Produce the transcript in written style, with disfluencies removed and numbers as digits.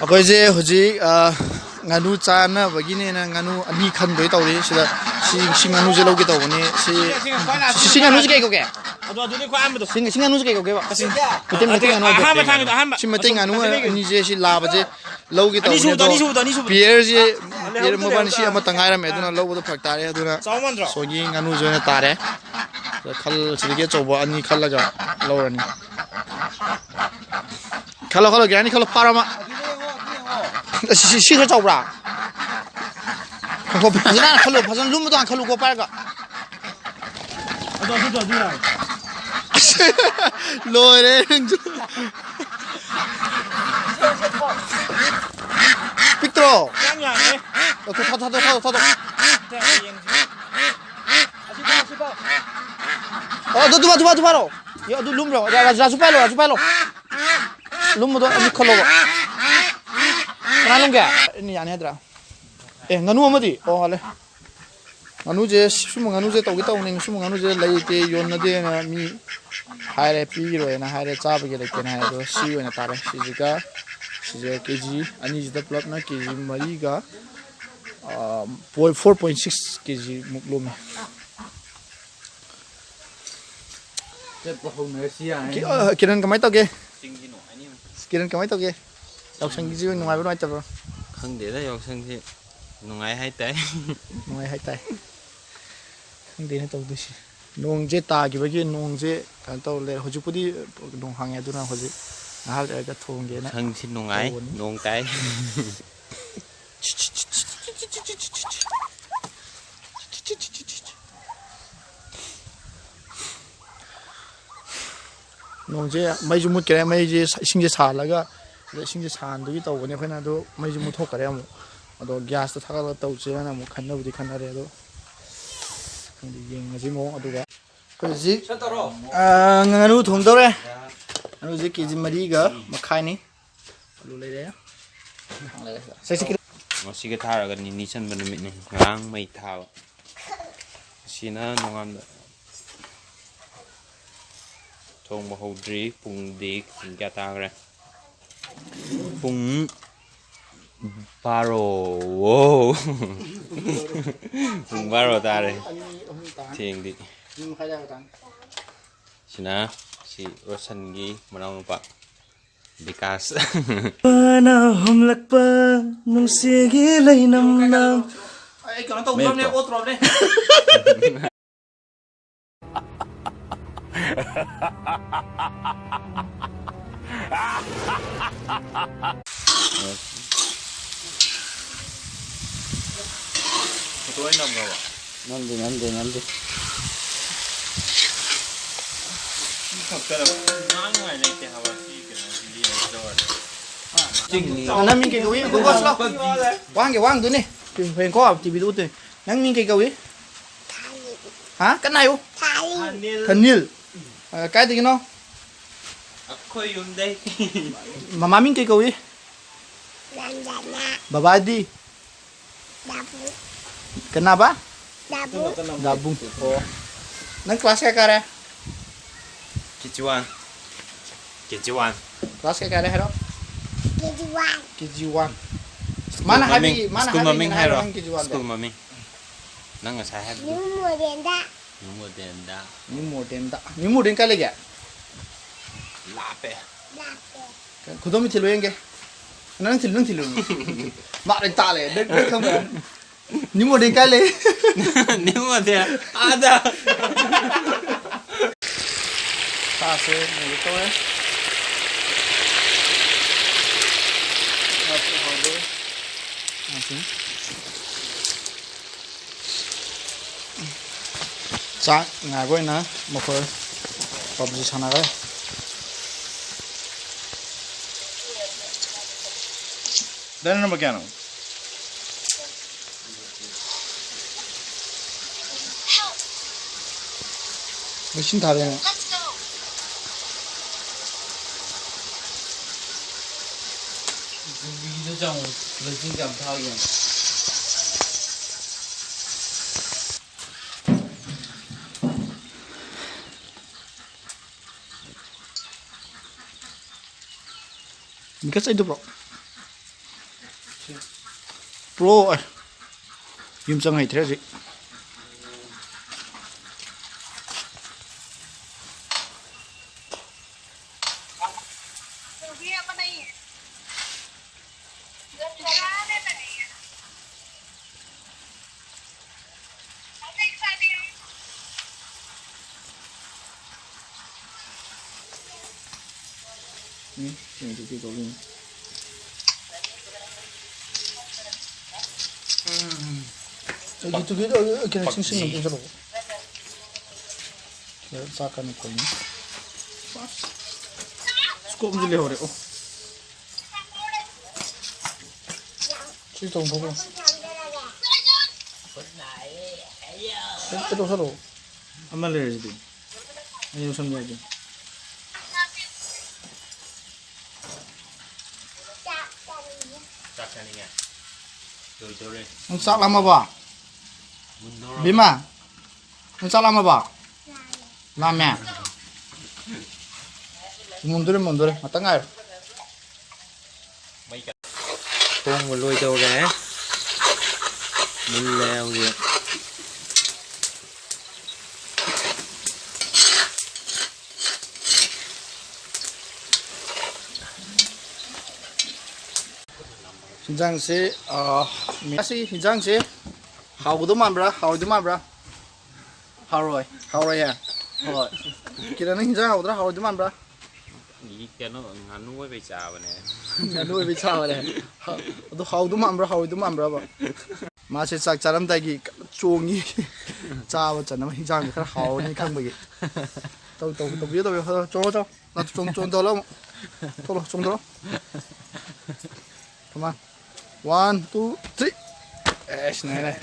ꯑꯩꯈꯣꯏꯁꯦ ꯍꯧꯖꯤꯛ ꯉꯥꯅꯨ ꯆꯥꯅꯕꯒꯤꯅꯦꯅ ꯉꯥꯅꯨ ꯑꯅꯤ ꯈꯟꯗꯣꯏ ꯇꯧꯔꯤ ꯁꯤꯗ ꯁꯤ ꯉꯥꯅꯨꯁꯦ ꯂꯧꯒꯦ ꯇꯧꯕꯅꯤ ꯁꯤ ꯉꯥꯅꯨꯁꯦ ꯀꯩ ꯀꯧꯒꯦ ꯁꯤ ꯉꯥꯅꯨꯁꯦ ꯀꯩ ꯀꯧꯒꯦꯕ ꯃꯩꯇꯩ ꯉꯥꯅꯨ ꯁꯤ ꯃꯩꯇꯩ ꯉꯥꯅꯨ ꯑꯅꯤꯁꯦ ꯁꯤ ꯂꯥꯕꯁꯦ ꯂꯧꯒꯦ ꯇꯧꯕꯅꯤ ꯑꯗꯣ ꯄꯤꯌꯔ ꯃꯕꯥꯅꯤ ꯁꯤ ꯑꯃꯇ ꯉꯥꯏꯔꯝꯃꯦ ꯑꯗꯨꯅ ꯂꯧꯕꯗꯣ ꯐꯔꯛ ꯇꯥꯔꯦ ꯑꯗꯨꯅ ꯁꯣꯏꯒꯤ ꯉꯥꯅꯨꯁꯦ ꯑꯣꯏꯅ ꯇꯥꯔꯦ ꯁꯤꯗꯒꯤ ꯑꯆꯧꯕ ꯑꯅꯤ ꯈꯜꯂꯒ ꯂꯧꯔꯅꯤ ꯈꯜꯂꯣ ꯒ꯭ꯌꯥꯅꯤ ꯈꯜꯂꯣ ꯐꯥꯔ ꯑꯃ ꯁꯤ ꯈꯔ ꯆꯥꯎꯕ꯭ꯔꯥ ꯐꯖꯅ ꯈꯜꯂꯨ ꯐꯖꯅ ꯂꯨꯝꯕꯗꯣ ꯍꯥꯟꯅ ꯈꯜꯂꯨꯀꯣ ꯄꯥꯏꯔꯒ ꯂꯣꯏꯔꯦ ꯅꯪꯁꯨ ꯄꯤꯛꯇ꯭ꯔꯣ ꯊꯥꯗꯣꯛ ꯑꯗꯨ ꯐꯥꯔꯣ ꯑꯗꯨ ꯂꯨꯝꯕ꯭ꯔꯣ ꯔꯥꯖꯨ ꯄꯥꯏꯂꯣ ꯂꯨꯝꯕꯗꯣ ꯑꯅꯤ ꯈꯜꯂꯣꯕ ꯀꯅꯥ ꯂꯨꯝꯒꯦ ꯌꯥꯅꯤ ꯍꯥꯏꯗ꯭ꯔꯥ ꯉꯥꯅꯨ ꯑꯃꯗꯤ ꯍꯜꯂꯦ ꯉꯥꯅꯨꯁꯦ ꯁꯨꯝꯕ ꯉꯥꯅꯨꯁꯦ ꯇꯧꯒꯦ ꯇꯧꯕꯅꯤ ꯁꯨꯝꯕ ꯉꯥꯅꯨꯁꯦ ꯂꯩꯇꯦ ꯌꯣꯟꯅꯗꯦꯅ ꯃꯤ ꯍꯥꯏꯔꯦ ꯄꯤꯔꯣꯏꯅ ꯍꯥꯏꯔꯦ ꯆꯥꯕꯒꯤ ꯂꯩꯇꯦꯅ ꯍꯥꯏꯔꯦ ꯑꯗꯣ ꯁꯤ ꯑꯣꯏꯅ ꯇꯥꯔꯦ ꯁꯤꯁꯦ ꯀꯦꯖꯤ ꯑꯅꯤꯁꯤꯗ ꯄꯨꯂꯞꯅ ꯀꯦꯖꯤ 4ꯒ 4.6 kg ꯂꯨꯝꯃꯦ ꯀꯤꯔꯟ ꯀꯃꯥꯏꯅ ꯇꯧꯒꯦ ꯌꯥꯎꯁꯪꯒꯤꯁꯤ ꯅꯨꯡꯉꯥꯏꯕ ꯅꯨꯡꯉꯥꯏꯇꯕ꯭ꯔꯣ ꯈꯪꯗꯦꯗ ꯌꯥꯎꯁꯪꯁꯤ ꯅꯨꯡꯉꯥꯏ ꯍꯥꯏꯇꯥꯏ ꯈꯪꯗꯦꯅ ꯇꯧꯗꯣꯏꯁꯤ ꯅꯣꯡꯁꯦ ꯇꯥꯈꯤꯕꯒꯤ ꯅꯣꯡꯁꯦ ꯀꯩꯅꯣ ꯇꯧꯔ ꯂꯩꯔꯦ ꯍꯧꯖꯤꯛꯄꯨꯗꯤ ꯅꯣꯡ ꯍꯥꯡꯉꯦ ꯑꯗꯨꯅ ꯍꯧꯖꯤꯛ ꯉꯥꯏꯍꯥꯛ ꯂꯩꯔꯒ ꯊꯣꯡꯒꯦꯅ ꯌꯥꯎꯁꯪꯁꯤ ꯅꯨꯡꯉꯥꯏ ꯅꯣꯡ ꯇꯥꯏ ꯅꯣꯡꯁꯦ ꯃꯩꯁꯨ ꯃꯨꯠꯈ꯭ꯔꯦ ꯃꯩꯁꯦ ꯏꯁꯤꯡꯁꯦ ꯁꯥꯍꯜꯂꯒ ꯏꯁꯤꯡꯁꯦ ꯁꯥꯍꯟꯗꯨꯒꯤ ꯇꯧꯕꯅꯦ ꯑꯩꯈꯣꯏꯅ ꯑꯗꯣ ꯃꯩꯁꯨ ꯃꯨꯠꯊꯣꯛꯈ꯭ꯔꯦ ꯑꯃꯨꯛ ꯑꯗꯣ ꯒ꯭ꯌꯥꯁꯇ ꯊꯥꯒꯠꯂꯒ ꯇꯧꯁꯦꯅ ꯑꯃꯨꯛ ꯈꯟꯅꯔꯦ ꯑꯗꯣ ꯈꯪꯗꯦ ꯌꯦꯡꯉꯁꯤ ꯃꯑꯣꯡ ꯑꯗꯨꯒ ꯑꯩꯈꯣꯏ ꯍꯧꯖꯤꯛ ꯉꯥꯅꯨ ꯊꯣꯡꯗꯧꯔꯦ ꯉꯥꯅꯨꯁꯦ ꯀꯦꯖꯤ 4.5 ꯑꯂꯨ ꯂꯩꯔꯦ ꯉꯁꯤꯒ ꯊꯥꯔꯒ ꯅꯤꯅꯤ ꯆꯟꯕ ꯅꯨꯃꯤꯠꯅꯤ ꯉꯔꯥꯡ ꯃꯩ ꯊꯥꯕ ꯑꯁꯤꯅ ꯅꯣꯡꯉꯥꯟꯕ ꯊꯣꯡꯕ ꯍꯧꯗ꯭ꯔꯤ ꯄꯨꯡꯗꯤ ꯀꯌꯥ ꯇꯥꯈ꯭ꯔꯦ ꯄꯨꯡ 12 ꯄꯨꯡ 12 ꯇꯥꯔꯦ ꯊꯦꯡꯗꯤ ꯁꯤꯅ ꯁꯤ ꯔꯣꯁꯟꯒꯤ ꯃꯅꯥꯎꯅꯨꯄꯥ ꯕꯤꯀꯥꯁ ꯍꯨꯝꯂꯛꯄ ꯅꯨꯡꯁꯤꯒꯤ ꯂꯩꯅꯝꯅ ꯑꯩ ꯀꯩꯅꯣ ꯇꯧꯗ꯭ꯔꯕꯅꯦ ꯑꯣꯠꯇ꯭ꯔꯕꯅꯦ ꯉꯝꯗꯦ ꯅꯪ ꯃꯤꯡ ꯀꯩ ꯀꯧꯏ ꯋꯥꯡꯗꯨꯅꯦ ꯍꯌꯦꯡ ꯀꯣ ꯇꯤꯚꯤꯗ ꯎꯠꯇꯣꯏꯅꯦ ꯅꯪ ꯃꯤꯡ ꯀꯩ ꯀꯧꯏ ꯀꯟꯅ ꯍꯥꯏꯌꯨ ꯊꯅꯤꯜ ꯀꯥꯏꯗꯒꯤꯅꯣ ꯑꯩꯈꯣꯏ ꯌꯨꯝꯗꯩ ꯃꯃꯥ ꯃꯤꯡ ꯀꯩ ꯀꯧꯏ ꯕꯕꯥꯗꯤ ꯀꯅꯥꯕ ꯗꯥꯕꯨꯡ ꯅꯪ ꯀ꯭ꯂꯥꯁ ꯀꯌꯥ ꯀꯥꯔꯦ KG1 ꯀ꯭ꯂꯥꯁ ꯀꯌꯥ ꯀꯥꯔꯦ ꯍꯥꯏꯔꯣ KG1 ꯃꯥꯅ ꯁ꯭ꯀꯨꯜ ꯃꯃꯤꯡ ꯍꯥꯏꯔꯣ KG1 ꯁ꯭ꯀꯨꯜ ꯃꯃꯤꯡ ꯅꯪ ꯉꯁꯥꯏ ꯍꯥꯏꯕꯗꯨ ꯅ꯭ꯌꯨ ꯃꯣꯗꯦꯟ ꯀꯥꯏ ꯂꯩꯒꯦ ꯂꯥꯞꯄꯦ ꯈꯨꯗꯣꯝꯕꯤ ꯊꯤꯜꯂꯨ ꯌꯦꯡꯒꯦ ꯅꯪ ꯊꯤꯜꯂꯨ ꯃꯥ ꯇꯥꯜꯂꯦ ꯅꯪ ꯈꯪꯕ꯭ꯔꯥ ꯅ꯭ꯌꯨ ꯃꯣꯗꯦꯟ ꯀꯥꯏ ꯂꯩ ꯅ꯭ꯌꯨ ꯃꯣꯗꯦꯜ ꯑꯥꯗ ꯁꯥꯁꯦ ꯃꯣꯏ ꯇꯧꯔꯦ ꯆꯥꯛ ꯉꯥꯏꯕ ꯑꯣꯏꯅ ꯃꯈꯣꯏ PUBG ꯁꯥꯟꯅꯔꯦ Dale number kya no? Machine था देना वीडियो जाऊँ लड़की का भाग गया Because I do bro Pro yum chang hai thre ji Ini tu kita ni. Gitu gitu kena sing nanti selalu. Kita sakan ko ni. Scoop dile hore oh. Si tong ko. Itu selalu. Amal le jadi. Ayo sambil aja. Ang sak lama ba? Bima? Ang sak lama ba? Lama. Mundur matang air. Không một lôi đâu cái mình leo gì Hinjang se asi hinjang se hau du man bra hau rồi ya rồi kira nang hinjang hau du man bra nghĩ cái nó ngắn nuôi về chả vậy này ya nuôi bị sao này du hau du man bra ba ma se sak charam dai gi chongi cha ba chan ma hinjang khara hau ni khang ba gi tàu biết tàu cho na chong đó lắm thôi chong đó come on 1 2 3 này